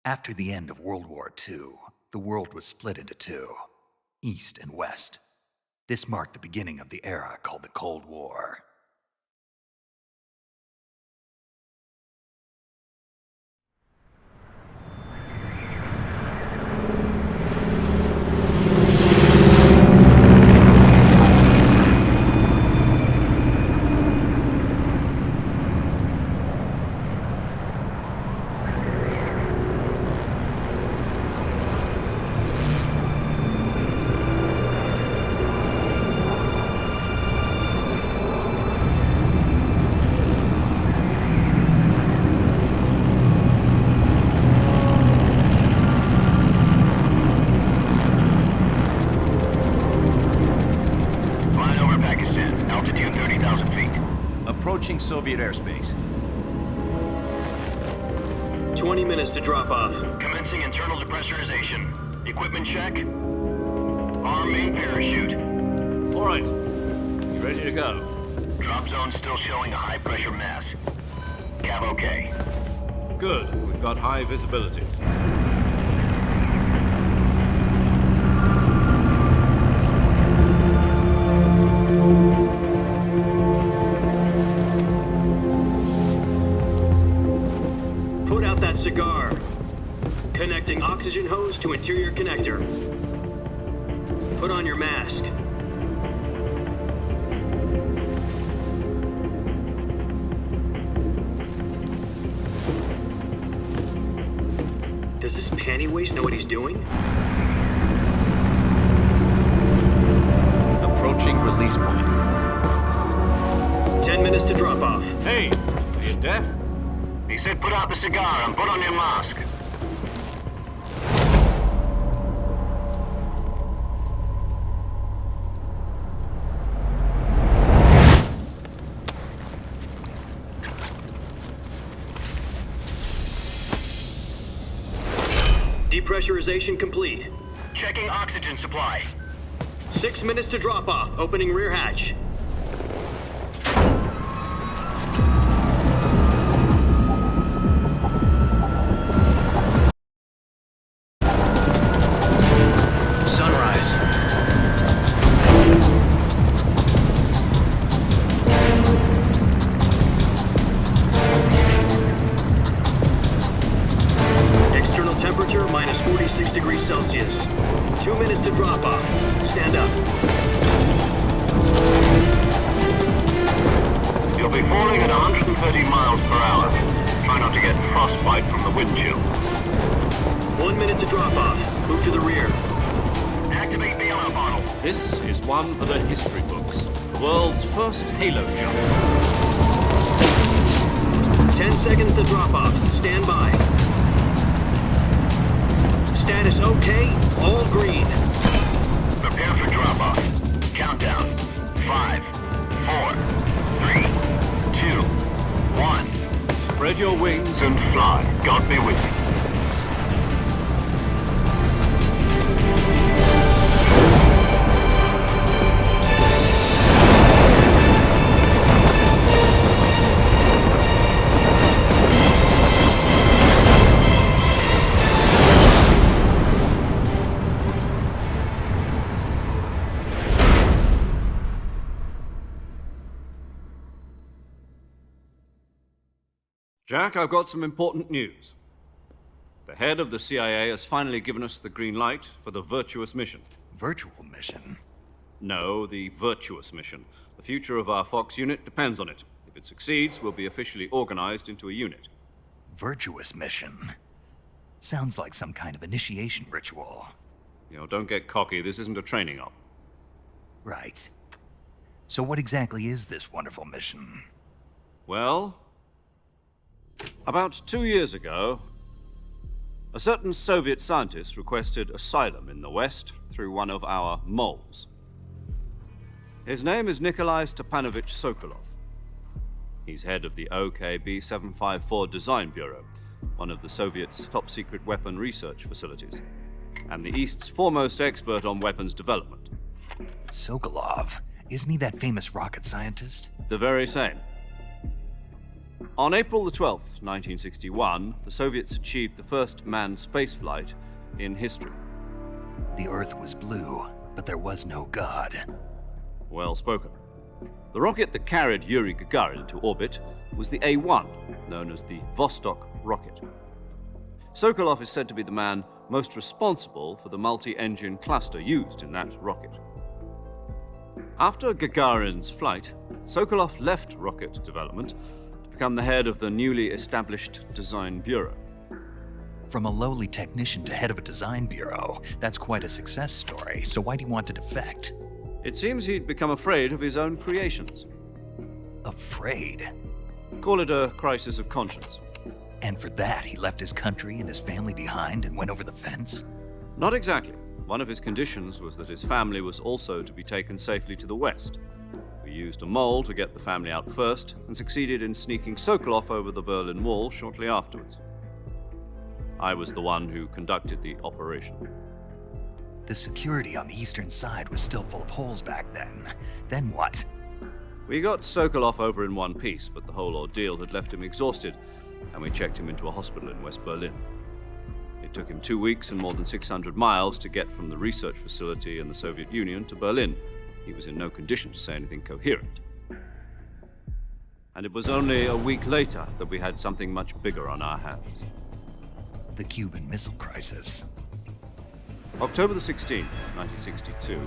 After the end of World War II, the world was split into two, East and West. This marked the beginning of the era called the Cold War. Approaching Soviet airspace. 20 minutes to drop off. Commencing internal depressurization. Equipment check. Arm main parachute. All right. You ready to go? Drop zone still showing a high pressure mass. Cav okay. Good. We've got high visibility. Cigar. Connecting oxygen hose to interior connector. Put on your mask. Does this panty waste know what he's doing? Approaching release point. 10 minutes to drop off. Hey, are you deaf? He said put out the cigar and put on your mask. Depressurization complete. Checking oxygen supply. 6 minutes to drop off. Opening rear hatch. Temperature minus 46 degrees Celsius. 2 minutes to drop off. Stand up. You'll be falling at 130 miles per hour. Try not to get frostbite from the wind chill. 1 minute to drop off. Move to the rear. Activate bailout bottle. This is one for the history books. The world's first halo jump. 10 seconds to drop off. Stand by. Status okay, all green. Prepare for drop-off. Countdown. 5, 4, 3, 2, 1. Spread your wings and fly. God be with you. Jack, I've got some important news. The head of the CIA has finally given us the green light for the Virtuous mission. Virtual mission? No, the Virtuous mission. The future of our Fox unit depends on it. If it succeeds, we'll be officially organized into a unit. Virtuous mission? Sounds like some kind of initiation ritual. You know, don't get cocky. This isn't a training op. Right. So what exactly is this wonderful mission? Well, about 2 years ago, a certain Soviet scientist requested asylum in the West through one of our moles. His name is Nikolai Stepanovich Sokolov. He's head of the OKB 754 Design Bureau, one of the Soviets' top-secret weapon research facilities, and the East's foremost expert on weapons development. Sokolov? Isn't he that famous rocket scientist? The very same. On April the 12th, 1961, the Soviets achieved the first manned spaceflight in history. The Earth was blue, but there was no God. Well spoken. The rocket that carried Yuri Gagarin into orbit was the A-1, known as the Vostok rocket. Sokolov is said to be the man most responsible for the multi-engine cluster used in that rocket. After Gagarin's flight, Sokolov left rocket development to become the head of the newly established Design Bureau. From a lowly technician to head of a design bureau, that's quite a success story, so why do you want to defect? It seems he'd become afraid of his own creations. Afraid? Call it a crisis of conscience. And for that, he left his country and his family behind and went over the fence? Not exactly. One of his conditions was that his family was also to be taken safely to the west. We used a mole to get the family out first and succeeded in sneaking Sokolov over the Berlin Wall shortly afterwards. I was the one who conducted the operation. The security on the eastern side was still full of holes back then. Then what? We got Sokolov over in one piece, but the whole ordeal had left him exhausted, and we checked him into a hospital in West Berlin. It took him 2 weeks and more than 600 miles to get from the research facility in the Soviet Union to Berlin. He was in no condition to say anything coherent. And it was only a week later that we had something much bigger on our hands. The Cuban Missile Crisis. October the 16th, 1962,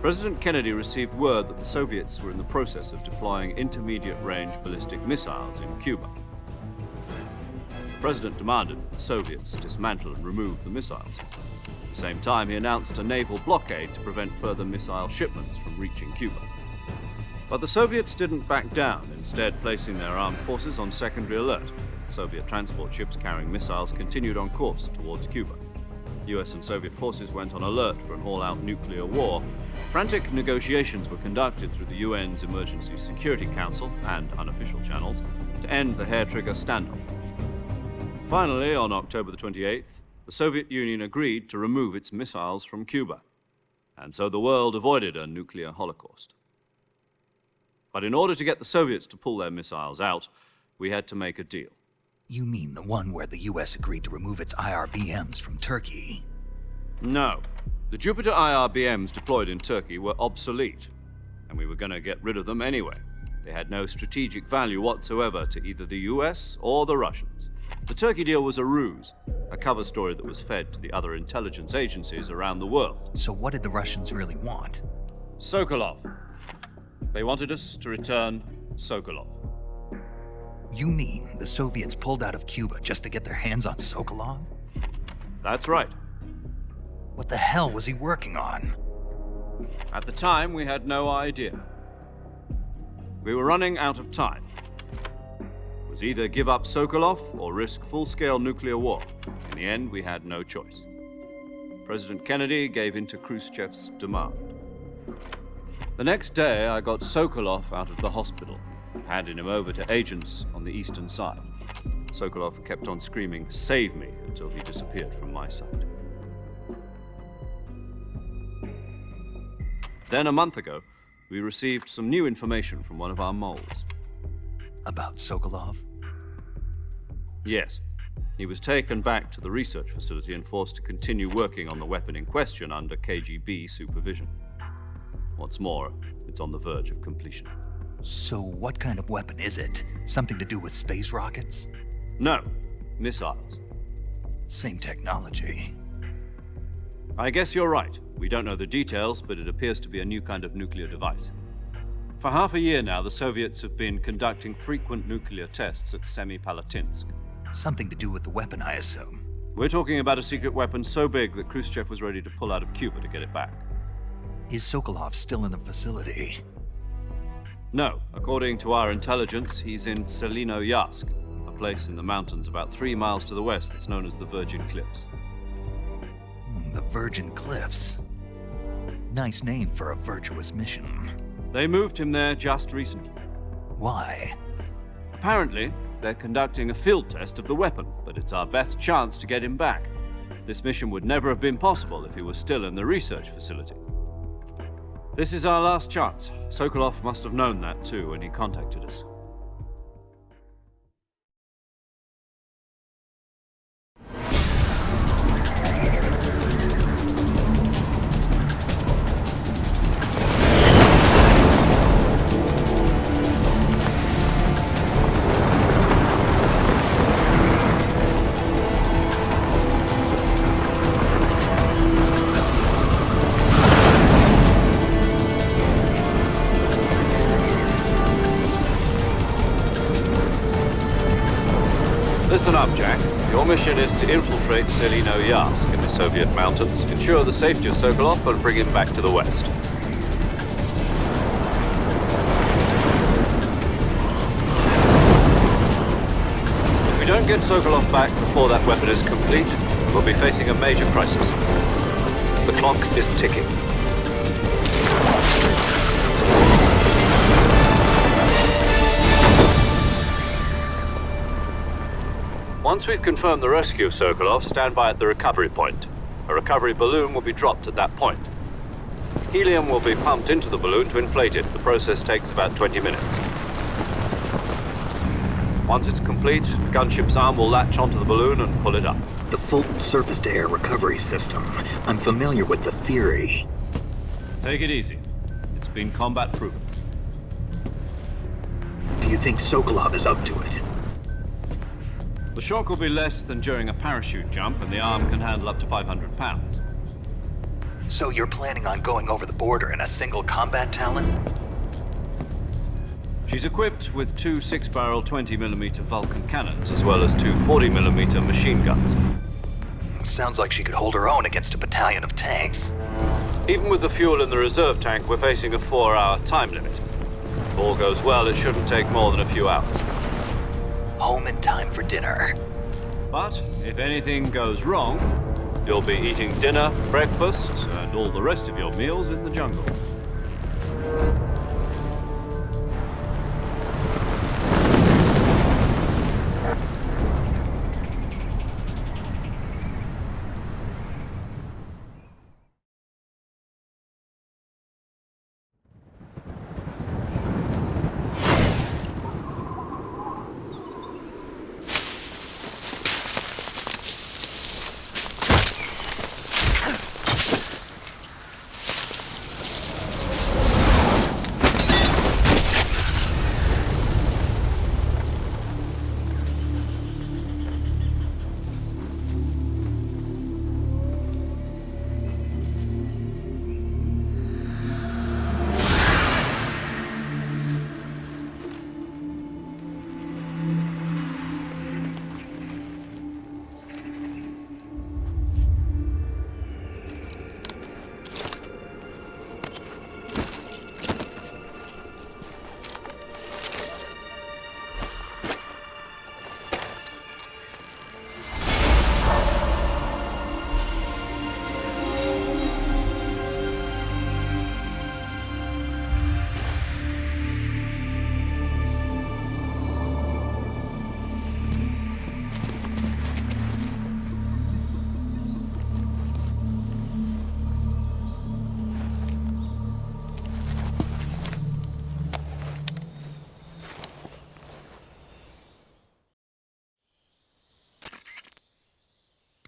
President Kennedy received word that the Soviets were in the process of deploying intermediate-range ballistic missiles in Cuba. The president demanded that the Soviets dismantle and remove the missiles. At the same time, he announced a naval blockade to prevent further missile shipments from reaching Cuba. But the Soviets didn't back down, instead placing their armed forces on secondary alert. Soviet transport ships carrying missiles continued on course towards Cuba. US and Soviet forces went on alert for an all-out nuclear war. Frantic negotiations were conducted through the UN's Emergency Security Council and unofficial channels to end the hair-trigger standoff. Finally, on October the 28th, the Soviet Union agreed to remove its missiles from Cuba, and so the world avoided a nuclear holocaust. But in order to get the Soviets to pull their missiles out, we had to make a deal. You mean the one where the US agreed to remove its IRBMs from Turkey? No. The Jupiter IRBMs deployed in Turkey were obsolete, and we were going to get rid of them anyway. They had no strategic value whatsoever to either the US or the Russians. The Turkey deal was a ruse, a cover story that was fed to the other intelligence agencies around the world. So what did the Russians really want? Sokolov. They wanted us to return Sokolov. You mean the Soviets pulled out of Cuba just to get their hands on Sokolov? That's right. What the hell was he working on? At the time, we had no idea. We were running out of time. It was either give up Sokolov or risk full-scale nuclear war. In the end, we had no choice. President Kennedy gave in to Khrushchev's demand. The next day, I got Sokolov out of the hospital, handing him over to agents on the eastern side. Sokolov kept on screaming, "Save me," until he disappeared from my sight. Then a month ago, we received some new information from one of our moles. About Sokolov? Yes. He was taken back to the research facility and forced to continue working on the weapon in question under KGB supervision. What's more, it's on the verge of completion. So what kind of weapon is it? Something to do with space rockets? No, missiles. Same technology. I guess you're right. We don't know the details, but it appears to be a new kind of nuclear device. For half a year now, the Soviets have been conducting frequent nuclear tests at Semipalatinsk. Something to do with the weapon, I assume. We're talking about a secret weapon so big that Khrushchev was ready to pull out of Cuba to get it back. Is Sokolov still in the facility? No. According to our intelligence, he's in Selinoyarsk, a place in the mountains about 3 miles to the west that's known as the Virgin Cliffs. The Virgin Cliffs. Nice name for a virtuous mission. They moved him there just recently. Why? Apparently, they're conducting a field test of the weapon, but it's our best chance to get him back. This mission would never have been possible if he was still in the research facility. This is our last chance. Sokolov must have known that too when he contacted us. up, Jack. Your mission is to infiltrate Selino Yask in the Soviet mountains, ensure the safety of Sokolov, and bring him back to the west. If we don't get Sokolov back before that weapon is complete, we'll be facing a major crisis. The clock is ticking. Once we've confirmed the rescue of Sokolov, stand by at the recovery point. A recovery balloon will be dropped at that point. Helium will be pumped into the balloon to inflate it. The process takes about 20 minutes. Once it's complete, the gunship's arm will latch onto the balloon and pull it up. The Fulton surface-to-air recovery system. I'm familiar with the theory. Take it easy. It's been combat proven. Do you think Sokolov is up to it? The shock will be less than during a parachute jump, and the arm can handle up to 500 pounds. So you're planning on going over the border in a single combat Talon? She's equipped with two 6-barrel 20mm Vulcan cannons, as well as two 40mm machine guns. Sounds like she could hold her own against a battalion of tanks. Even with the fuel in the reserve tank, we're facing a 4-hour time limit. If all goes well, it shouldn't take more than a few hours. Home in time for dinner. But if anything goes wrong, you'll be eating dinner, breakfast, and all the rest of your meals in the jungle.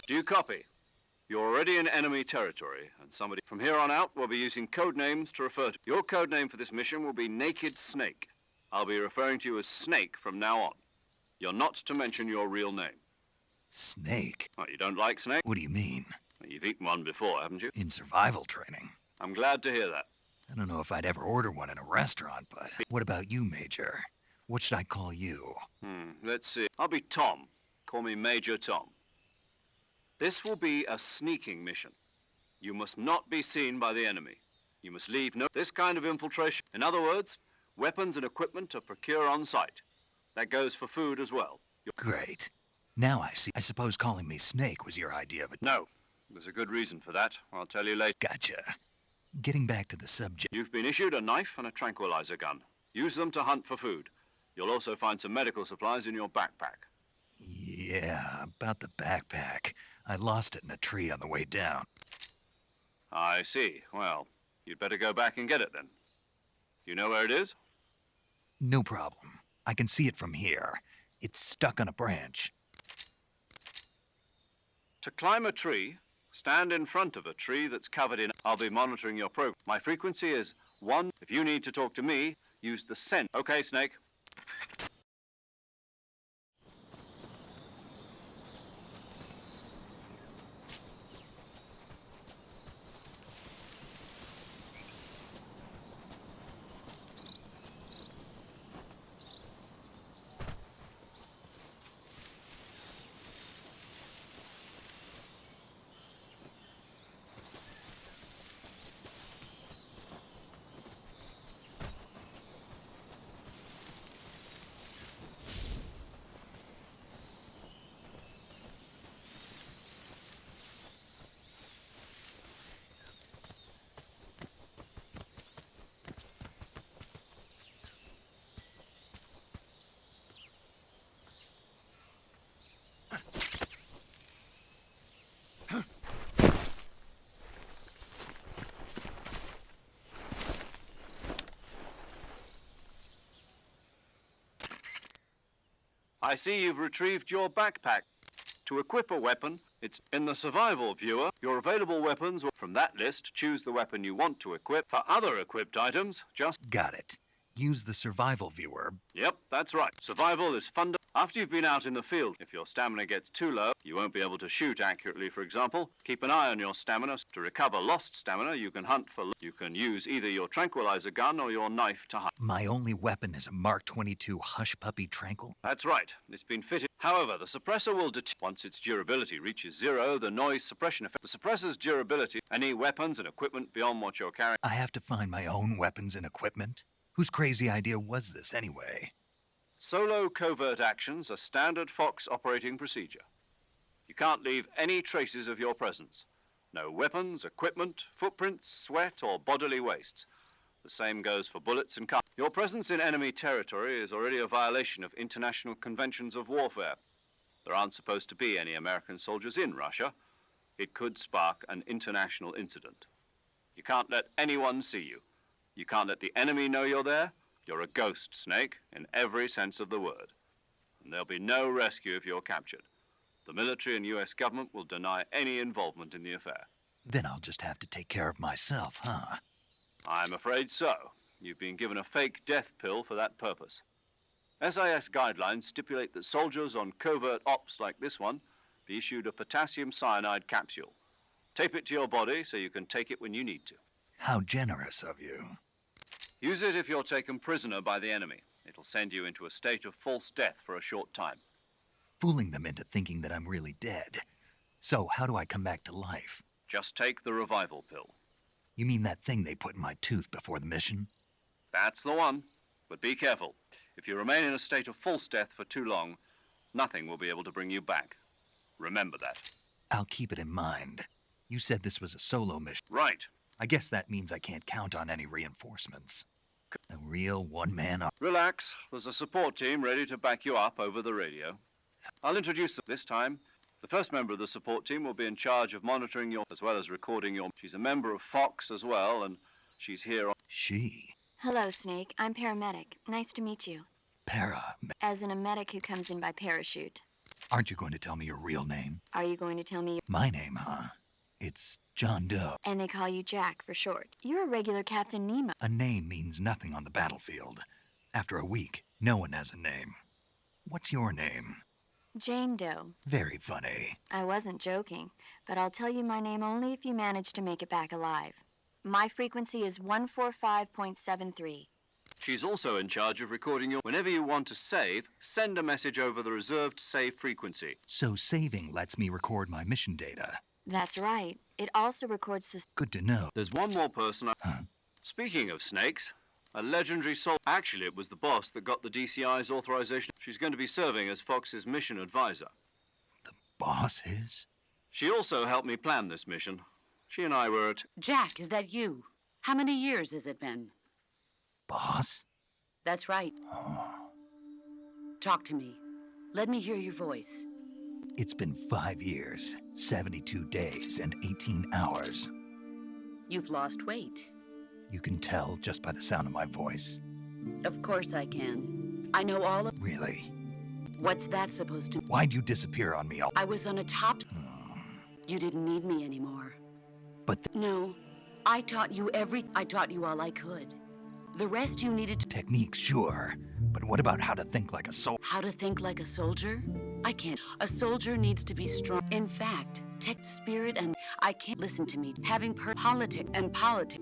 Do you copy? You're already in enemy territory, and somebody from here on out will be using code names to refer to. Your code name for this mission will be Naked Snake. I'll be referring to you as Snake from now on. You're not to mention your real name. Snake? Oh, you don't like snake? What do you mean? You've eaten one before, haven't you? In survival training. I'm glad to hear that. I don't know if I'd ever order one in a restaurant, but what about you, Major? What should I call you? Let's see. I'll be Tom. Call me Major Tom. This will be a sneaking mission. You must not be seen by the enemy. You must leave this kind of infiltration. In other words, weapons and equipment are procure on site. That goes for food as well. Great. Now I see. I suppose calling me Snake was your idea of it. No, there's a good reason for that. I'll tell you later. Gotcha. Getting back to the subject. You've been issued a knife and a tranquilizer gun. Use them to hunt for food. You'll also find some medical supplies in your backpack. Yeah, about the backpack. I lost it in a tree on the way down. I see. Well, you'd better go back and get it then. You know where it is? No problem. I can see it from here. It's stuck on a branch. To climb a tree, stand in front of a tree that's covered in... I'll be monitoring your program. My frequency is 1. If you need to talk to me, use the send. Okay, Snake. I see you've retrieved your backpack. To equip a weapon, it's in the survival viewer. Your available weapons, from that list, choose the weapon you want to equip. For other equipped items, just... Got it. Use the survival viewer. Yep, that's right. Survival is fundamental. After you've been out in the field, if your stamina gets too low, you won't be able to shoot accurately, for example. Keep an eye on your stamina. To recover lost stamina, you can hunt for... You can use either your tranquilizer gun or your knife to hunt. My only weapon is a Mark 22 Hush Puppy Tranquil. That's right. It's been fitted. However, the suppressor will once its durability reaches 0, the noise suppression effect. The suppressor's durability, any weapons and equipment beyond what you're carrying. I have to find my own weapons and equipment? Whose crazy idea was this anyway? Solo covert actions are standard Fox operating procedure. You can't leave any traces of your presence. No weapons, equipment, footprints, sweat, or bodily wastes. The same goes for bullets and Your presence in enemy territory is already a violation of international conventions of warfare. There aren't supposed to be any American soldiers in Russia. It could spark an international incident. You can't let anyone see you. You can't let the enemy know you're there. You're a ghost, Snake, in every sense of the word. And there'll be no rescue if you're captured. The military and U.S. government will deny any involvement in the affair. Then I'll just have to take care of myself, huh? I'm afraid so. You've been given a fake death pill for that purpose. SIS guidelines stipulate that soldiers on covert ops like this one be issued a potassium cyanide capsule. Tape it to your body so you can take it when you need to. How generous of you. Use it if you're taken prisoner by the enemy. It'll send you into a state of false death for a short time. Fooling them into thinking that I'm really dead. So how do I come back to life? Just take the revival pill. You mean that thing they put in my tooth before the mission? That's the one. But be careful. If you remain in a state of false death for too long, nothing will be able to bring you back. Remember that. I'll keep it in mind. You said this was a solo mission. Right. I guess that means I can't count on any reinforcements. A real one-man army. Relax. There's a support team ready to back you up over the radio. I'll introduce them this time. The first member of the support team will be in charge of monitoring your, as well as recording your... She's a member of Fox as well, and she's here on... She? Hello, Snake. I'm paramedic. Nice to meet you. As in a medic who comes in by parachute. Aren't you going to tell me your real name? Are you going to tell me... My name, huh? It's John Doe. And they call you Jack for short. You're a regular Captain Nemo. A name means nothing on the battlefield. After a week, no one has a name. What's your name? Jane Doe. Very funny. I wasn't joking, but I'll tell you my name only if you manage to make it back alive. My frequency is 145.73. She's also in charge of recording your... Whenever you want to save, send a message over the reserved save frequency. So saving lets me record my mission data. That's right. It also records the... Good to know. There's one more person Speaking of snakes, a legendary soul... Actually, it was the boss that got the DCI's authorization. She's going to be serving as Fox's mission advisor. The boss is? She also helped me plan this mission. She and I were at... Jack, is that you? How many years has it been? Boss? That's right. Talk to me. Let me hear your voice. It's been 5 years, 72 days, and 18 hours. You've lost weight. You can tell just by the sound of my voice. Of course I can. I know all of... Really? What's that supposed to... Why'd you disappear on me all... I was on a top... You didn't need me anymore. But No. I taught you I taught you all I could. The rest you needed to... techniques, sure. But what about how to think like a soldier? How to think like a soldier? I can't. A soldier needs to be strong. In fact, tech, spirit, and... I can't... Listen to me. Having politics.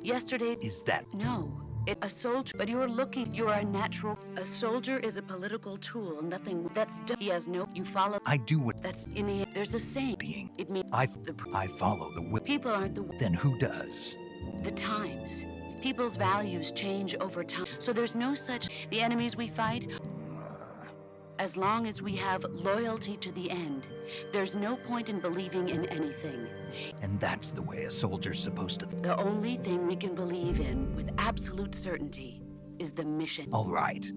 Yesterday... Is that... No. A soldier... But you're a natural... A soldier is a political tool. Nothing... That's... He has no... You follow... I do what... That's... In the... There's a saying. Being... It means... I follow the will. People aren't the... Then who does? The times. People's values change over time. So there's no such... The enemies we fight... As long as we have loyalty to the end, there's no point in believing in anything. And that's the way a soldier's supposed to... The only thing we can believe in with absolute certainty is the mission. All right.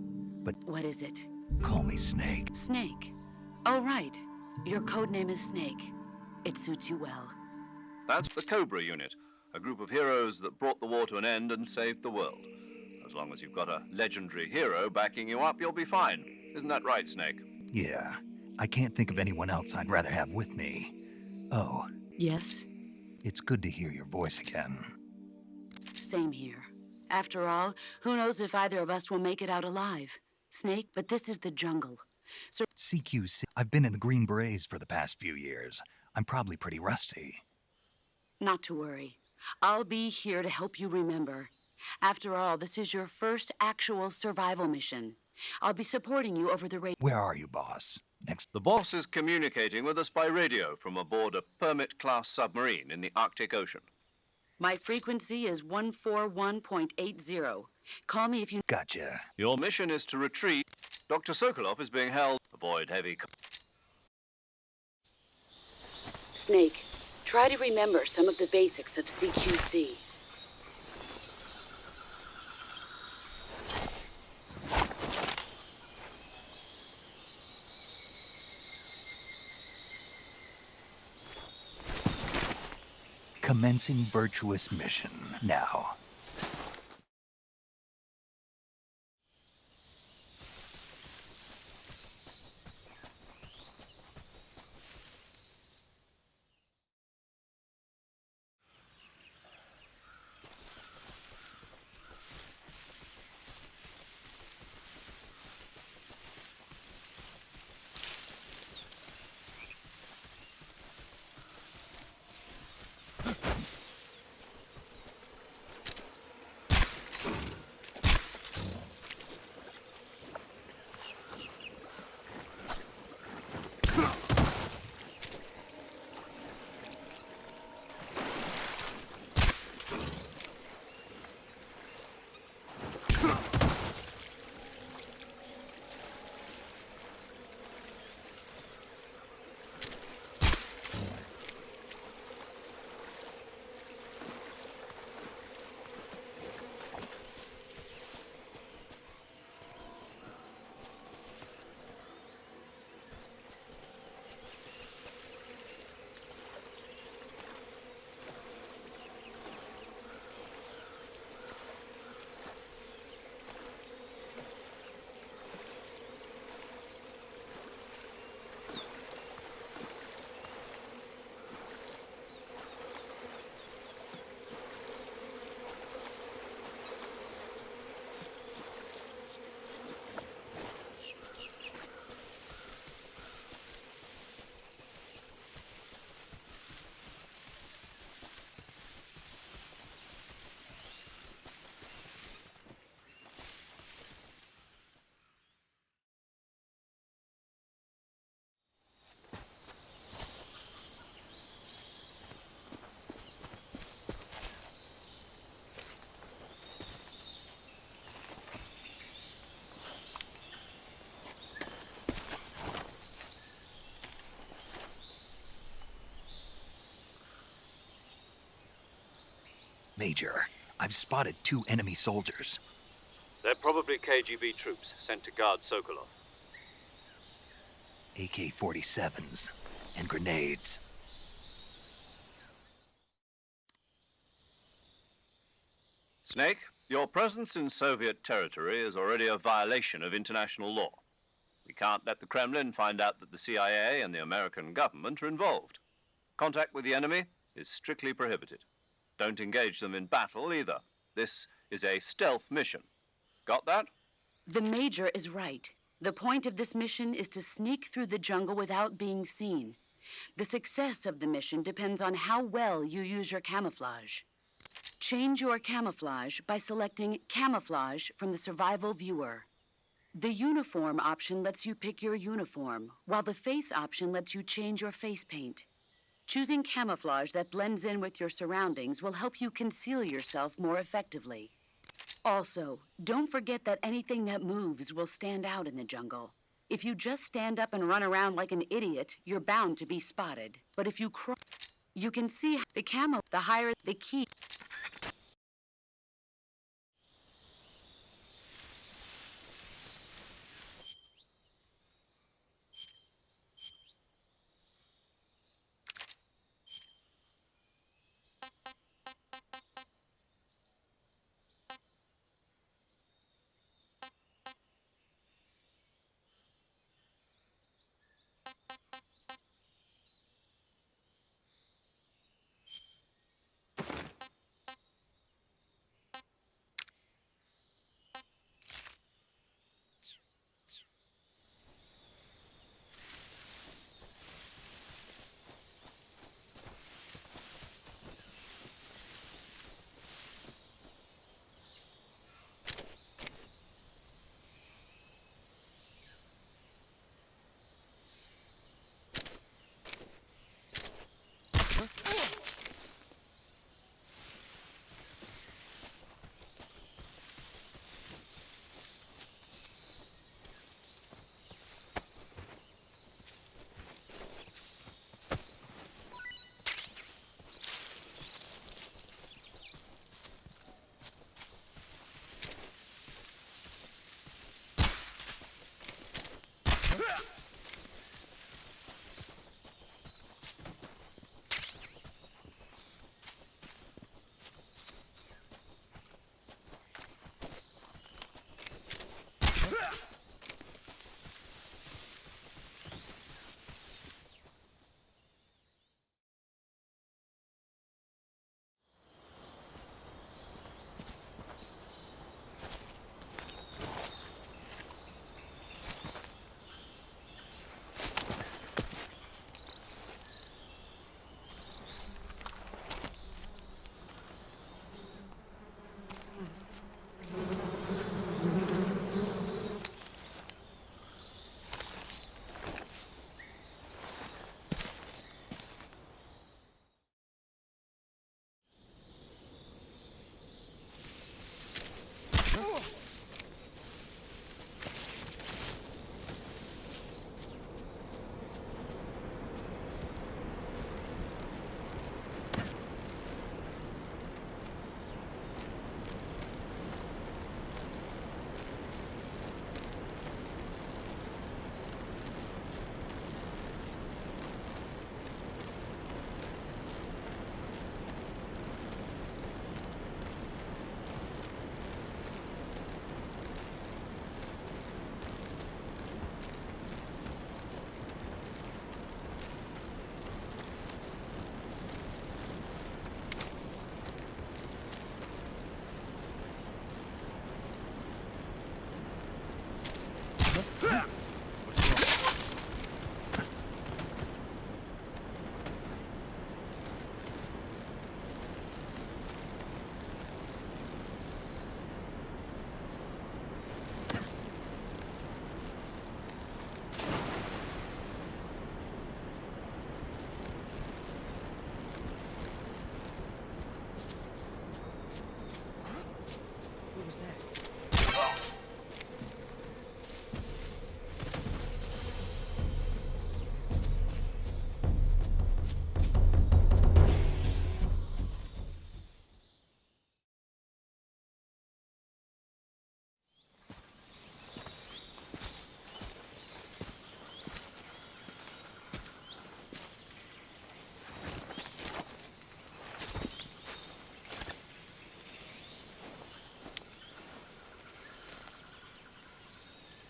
But What is it? call me Snake. Snake. Oh, right. Your code name is Snake. It suits you well. That's the Cobra Unit, a group of heroes that brought the war to an end and saved the world. As long as you've got a legendary hero backing you up, you'll be fine. Isn't that right, Snake? Yeah, I can't think of anyone else I'd rather have with me. Oh, Yes? it's good to hear your voice again. Same here. After all, who knows if either of us will make it out alive? Snake, but this is the jungle. CQC. I've been in the Green Berets for the past few years. I'm probably pretty rusty. Not to worry. I'll be here to help you remember. After all, this is your first actual survival mission. I'll be supporting you over the radio. Where are you, boss? Next. The boss is communicating with us by radio from aboard a Permit-class submarine in the Arctic Ocean. My frequency is 141.80. Call me if you... Gotcha. Your mission is to retrieve. Dr. Sokolov is being held. Avoid heavy. Snake, try to remember some of the basics of CQC. Commencing virtuous mission now. Major, I've spotted 2 enemy soldiers. They're probably KGB troops sent to guard Sokolov. AK-47s and grenades. Snake, your presence in Soviet territory is already a violation of international law. We can't let the Kremlin find out that the CIA and the American government are involved. Contact with the enemy is strictly prohibited. Don't engage them in battle either. This is a stealth mission. Got that? The Major is right. The point of this mission is to sneak through the jungle without being seen. The success of the mission depends on how well you use your camouflage. Change your camouflage by selecting Camouflage from the Survival Viewer. The Uniform option lets you pick your uniform, while the Face option lets you change your face paint. Choosing camouflage that blends in with your surroundings will help you conceal yourself more effectively. Also, don't forget that anything that moves will stand out in the jungle. If you just stand up and run around like an idiot, you're bound to be spotted. But if you crawl, you can see the camo, the higher the key.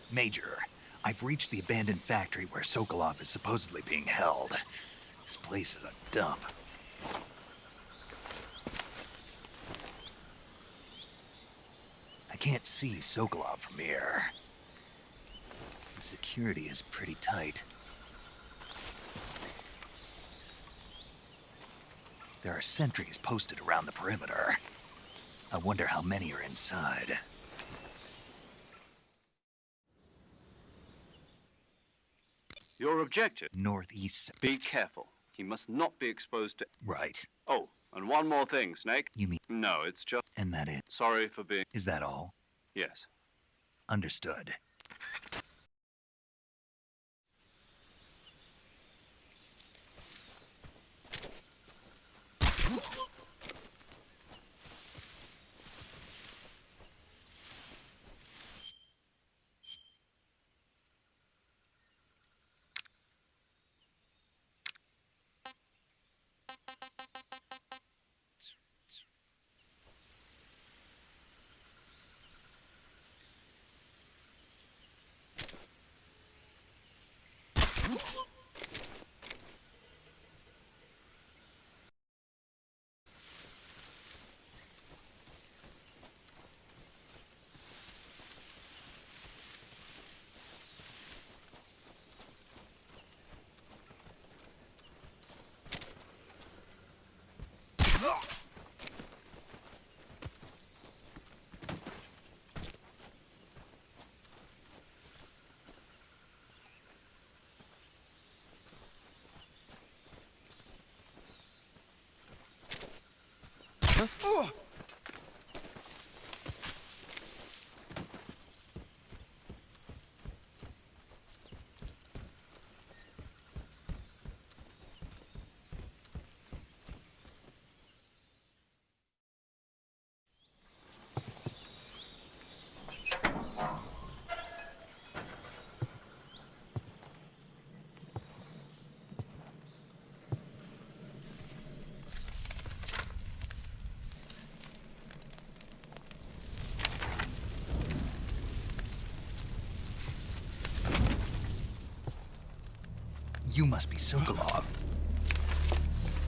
Major, I've reached the abandoned factory where Sokolov is supposedly being held. This place is a dump. I can't see Sokolov from here. The security is pretty tight. There are sentries posted around the perimeter. I wonder how many are inside. Your objective? Northeast. Be careful. He must not be exposed to... Right. Oh, and one more thing, Snake. You mean... No, it's just... And that it? Sorry for being... Is that all? Yes. Understood. You must be Sokolov.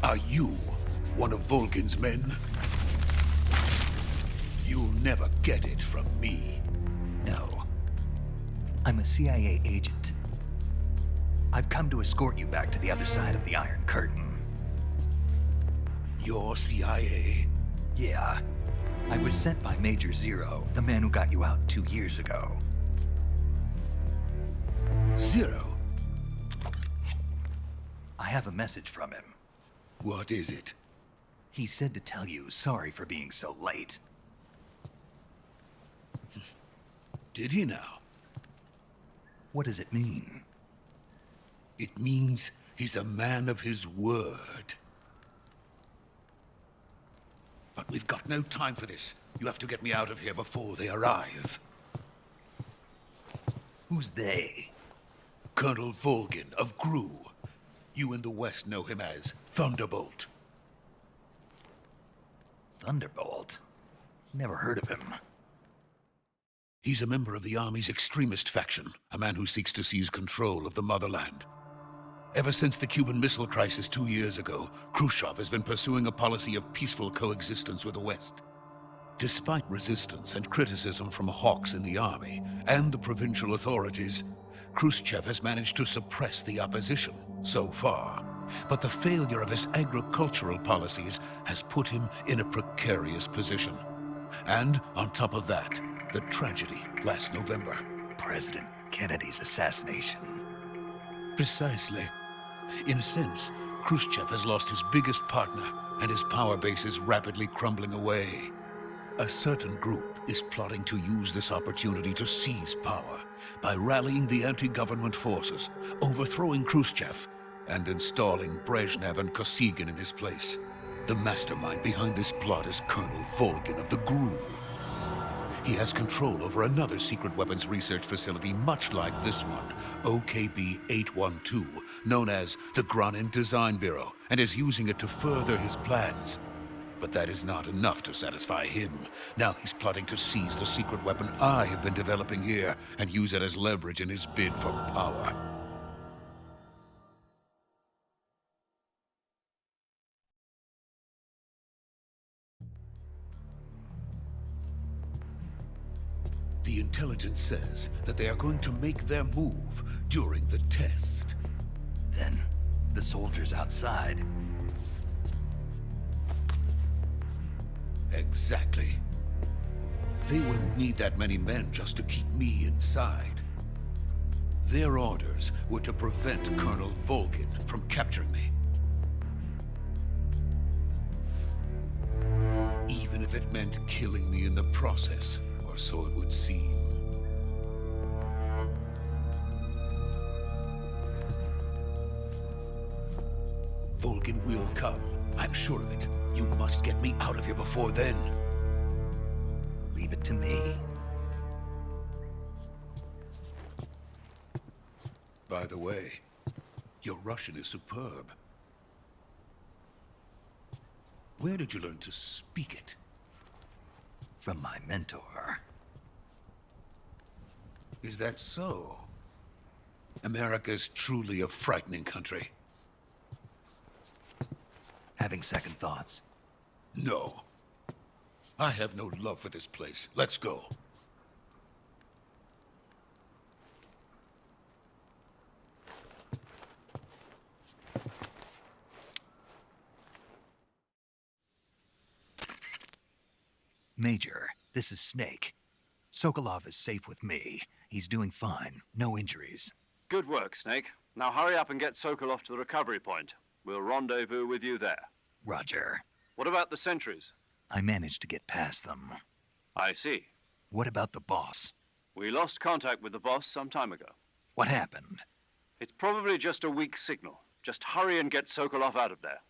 Are you one of Volgin's men? You'll never get it from me. No. I'm a CIA agent. I've come to escort you back to the other side of the Iron Curtain. You're CIA? Yeah. I was sent by Major Zero, the man who got you out 2 years ago. Zero? I have a message from him. What is it? He said to tell you sorry for being so late. Did he now? What does it mean? It means he's a man of his word. But we've got no time for this. You have to get me out of here before they arrive. Who's they? Colonel Volgin of Gru. You in the West know him as Thunderbolt. Thunderbolt? Never heard of him. He's a member of the Army's extremist faction, a man who seeks to seize control of the motherland. Ever since the Cuban Missile Crisis 2 years ago, Khrushchev has been pursuing a policy of peaceful coexistence with the West. Despite resistance and criticism from hawks in the army and the provincial authorities, Khrushchev has managed to suppress the opposition so far. But the failure of his agricultural policies has put him in a precarious position. And on top of that, the tragedy last November. President Kennedy's assassination. Precisely. In a sense, Khrushchev has lost his biggest partner, and his power base is rapidly crumbling away. A certain group is plotting to use this opportunity to seize power by rallying the anti-government forces, overthrowing Khrushchev, and installing Brezhnev and Kosygin in his place. The mastermind behind this plot is Colonel Volgin of the GRU. He has control over another secret weapons research facility much like this one, OKB-812, known as the Granin Design Bureau, and is using it to further his plans. But that is not enough to satisfy him. Now he's plotting to seize the secret weapon I have been developing here and use it as leverage in his bid for power. The intelligence says that they are going to make their move during the test. Then, the soldiers outside. Exactly. They wouldn't need that many men just to keep me inside. Their orders were to prevent Colonel Volgin from capturing me. Even if it meant killing me in the process, or so it would seem. Volgin will come. I'm sure of it. You must get me out of here before then. Leave it to me. By the way, your Russian is superb. Where did you learn to speak it? From my mentor. Is that so? America's truly a frightening country. Having second thoughts. No. I have no love for this place. Let's go. Major, this is Snake. Sokolov is safe with me. He's doing fine. No injuries. Good work, Snake. Now hurry up and get Sokolov to the recovery point. We'll rendezvous with you there. Roger. What about the sentries? I managed to get past them. I see. What about the boss? We lost contact with the boss some time ago. What happened? It's probably just a weak signal. Just hurry and get Sokolov out of there.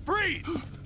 Freeze!